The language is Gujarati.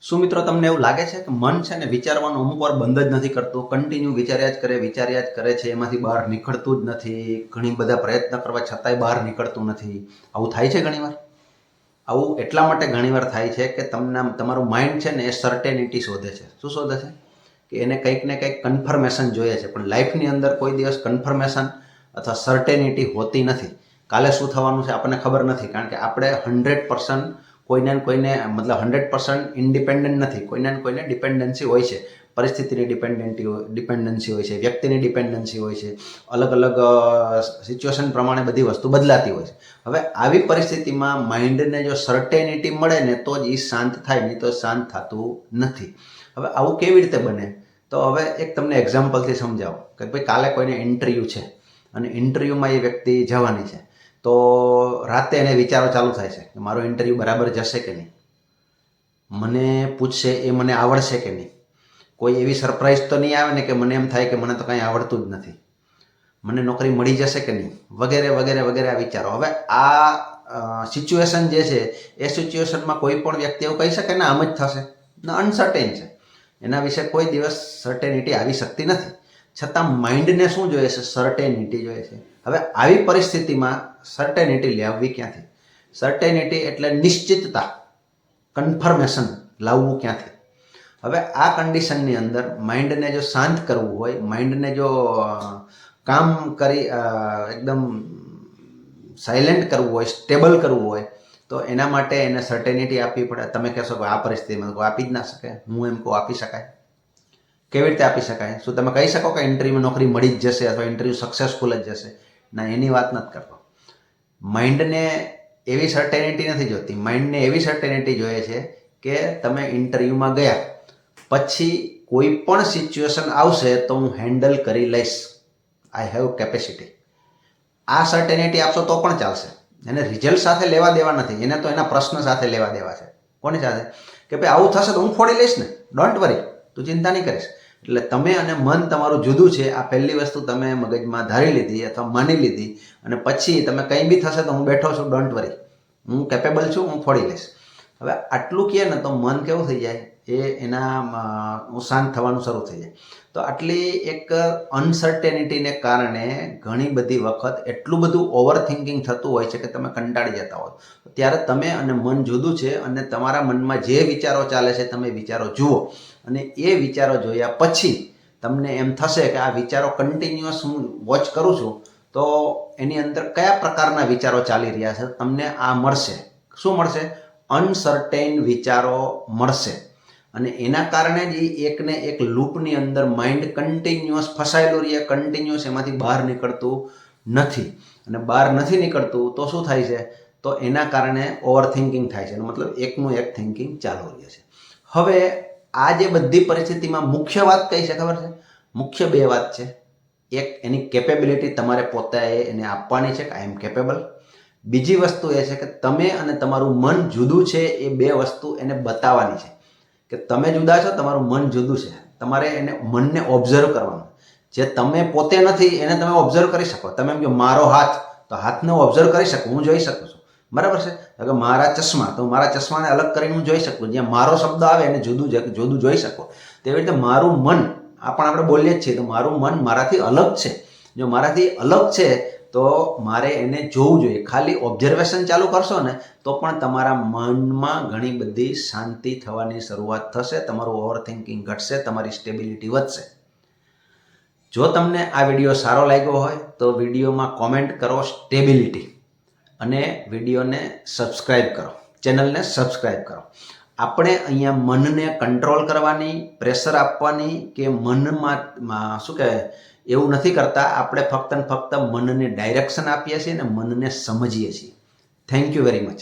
શું મિત્રો તમને એવું લાગે છે કે મન છે ને વિચારવાનું અમુક વાર બંધ જ નથી કરતું, કન્ટિન્યુ વિચાર્યા જ કરે છે, એમાંથી બહાર નીકળતું જ નથી, ઘણી બધા પ્રયત્ન કરવા છતાંય બહાર નીકળતું નથી? આવું થાય છે ઘણીવાર. આવું એટલા માટે ઘણીવાર થાય છે કે તમારું માઇન્ડ છે ને એ સર્ટેનિટી શોધે છે. શું શોધે છે? કે એને કંઈક ને કંઈક કન્ફર્મેશન જોઈએ છે, પણ લાઈફની અંદર કોઈ દિવસ કન્ફર્મેશન અથવા સર્ટેનિટી હોતી નથી. કાલે શું થવાનું છે આપણને ખબર નથી, કારણ કે આપણે 100% કોઈને ને કોઈને મતલબ 100% ઇન્ડિપેન્ડન્ટ નથી. કોઈને ને કોઈને ડિપેન્ડન્સી હોય છે, પરિસ્થિતિની ડિપેન્ડન્સી હોય છે, વ્યક્તિની ડિપેન્ડન્સી હોય છે, અલગ અલગ સિચ્યુએશન પ્રમાણે બધી વસ્તુ બદલાતી હોય છે. હવે આવી પરિસ્થિતિમાં માઇન્ડને જો સર્ટેનિટી મળે ને તો જ એ શાંત થાય, નહીં તો શાંત થતું નથી. હવે આવું કેવી રીતે બને? તો હવે એક તમને એક્ઝામ્પલથી સમજાવો કે ભાઈ કાલે કોઈને ઇન્ટરવ્યૂ છે અને ઇન્ટરવ્યૂમાં એ વ્યક્તિ જવાની છે, તો રાતે એને વિચારો ચાલુ થાય છે કે મારો ઇન્ટરવ્યૂ બરાબર જશે કે નહીં, મને પૂછશે એ મને આવડશે કે નહીં, કોઈ એવી સરપ્રાઈઝ તો નહીં આવે ને કે મને એમ થાય કે મને તો કંઈ આવડતું જ નથી, મને નોકરી મળી જશે કે નહીં, વગેરે વગેરે વગેરે આ વિચારો. હવે આ સિચ્યુએશન જે છે એ સિચ્યુએશનમાં કોઈ પણ વ્યક્તિ એવું કહી શકે ને આમ જ થશે, અનસર્ટેન છે, એના વિશે કોઈ દિવસ સર્ટેનિટી આવી શકતી નથી. છતાં માઇન્ડને શું જોઈએ છે? સર્ટેનિટી જોઈએ છે. હવે આવી પરિસ્થિતિમાં સર્ટેનિટી લાવવી ક્યાંથી? સર્ટેનિટી એટલે નિશ્ચિતતા, કન્ફર્મેશન લાવવું ક્યાંથી? હવે આ કન્ડિશનની અંદર માઇન્ડને જો શાંત કરવું હોય, માઇન્ડને જો કામ કરી એકદમ સાયલેન્ટ કરવું હોય, સ્ટેબલ કરવું હોય, તો એના માટે એને સર્ટેનિટી આપવી પડે. તમે કહેશો કે આ પરિસ્થિતિમાં કોઈ આપી જ ના શકે. હું એમ કહું આપી શકાય. કેવી રીતે આપી શકાય? શું તમે કહી શકો કે ઇન્ટરવ્યૂમાં નોકરી મળી જ જશે અથવા ઇન્ટરવ્યૂ સક્સેસફુલ જ જશે? ના, એની વાત નથી કરતો. માઇન્ડને એવી સર્ટેનિટી નથી જોતી. માઇન્ડને એવી સર્ટેનિટી જોઈએ છે કે તમે ઇન્ટરવ્યૂમાં ગયા પછી કોઈ પણ સિચ્યુએશન આવશે તો હું હેન્ડલ કરી લઈશ, આઈ હેવ કેપેસિટી. આ સર્ટેનિટી આપશો તો પણ ચાલશે. એને રિઝલ્ટ સાથે લેવા દેવા નથી, એને તો એના પ્રશ્ન સાથે લેવા દેવા છે. કોની સાથે? કે ભાઈ આવું થશે તો હું ફોડી લઈશ ને, ડોન્ટ વરી, તું ચિંતા નહીં કરીશ. એટલે તમે અને મન તમારું જુદું છે. આ પહેલી વસ્તુ તમે મગજમાં ધારી લીધી અથવા માની લીધી, અને પછી તમે કંઈ બી થશે તો હું બેઠો છું, ડોન્ટ વરી, હું કેપેબલ છું, હું ફોડી લઈશ. હવે આટલું કહે ને તો મન કેવું થઈ જાય? એના શાંત થવાનું શરૂ થઈ જાય. તો આટલી એક અનસર્ટેનિટીને કારણે ઘણી બધી વખત એટલું બધું ઓવર થિંકિંગ થતું હોય છે કે તમે કંટાળી જતા હો. ત્યારે તમે અને મન જુદું છે, અને તમારા મનમાં જે વિચારો ચાલે છે તમે વિચારો જુઓ, અને એ વિચારો જોયા પછી તમને એમ થશે કે આ વિચારો કન્ટિન્યુઅસ હું વોચ કરું છું તો એની અંદર કયા પ્રકારના વિચારો ચાલી રહ્યા છે, તમને આ મળશે. શું મળશે? અનસર્ટેન વિચારો મળશે. અને એના કારણે જ એકને એક લૂપની અંદર માઇન્ડ કન્ટિન્યુઅસ ફસાયેલું રહે, કન્ટિન્યુઅસ એમાંથી બહાર નીકળતું નથી. અને બહાર નથી નીકળતું તો શું થાય છે? તો એના કારણે ઓવર થિંકિંગ થાય છે. મતલબ એકનું એક થિંકિંગ ચાલુ રહે છે. હવે આ જે બધી પરિસ્થિતિમાં મુખ્ય વાત કઈ છે ખબર છે? મુખ્ય બે વાત છે. એક, એની કેપેબિલિટી તમારે પોતે એને આપવાની છે કે આઈ એમ કેપેબલ. બીજી વસ્તુ એ છે કે તમે અને તમારું મન જુદું છે, એ બે વસ્તુ એને બતાવવાની છે કે તમે જુદા છો, તમારું મન જુદું છે. તમારે એને મનને ઓબ્ઝર્વ કરવાનું. જે તમે પોતે નથી એને તમે ઓબ્ઝર્વ કરી શકો. તમે એમ કહો મારો હાથ, તો હાથને હું ઓબ્ઝર્વ કરી શકું, હું જોઈ શકું છું, બરાબર છે. કે મારા ચશ્મા, તો મારા ચશ્માને અલગ કરીને હું જોઈ શકું. જ્યાં મારો શબ્દ આવે એને જુદું જોઈ શકો. તેવી રીતે મારું મન, આ પણ આપણે બોલીએ જ છીએ તો મારું મન મારાથી અલગ છે. જો મારાથી અલગ છે તો મારે એને જોવું જોઈએ. ખાલી ઓબ્ઝર્વેશન ચાલુ કરશો ને તો પણ તમારા મનમાં ઘણી બધી શાંતિ થવાની શરૂઆત થશે, તમારું ઓવર થિંકિંગ ઘટશે, તમારી સ્ટેબિલિટી વધશે. જો તમને આ વિડીયો સારો લાગ્યો હોય તો વિડીયોમાં કોમેન્ટ કરો સ્ટેબિલિટી, અને વિડીયોને સબસ્ક્રાઈબ કરો, ચેનલને સબસ્ક્રાઈબ કરો. આપણે અહીંયા મનને કંટ્રોલ કરવાની, પ્રેશર આપવાની કે મનમાં શું કહેવાય એવું નથી કરતા. આપણે ફક્ત ને ફક્ત મનને ડાયરેક્શન આપીએ છીએ અને મનને સમજીએ છીએ. Thank you very much.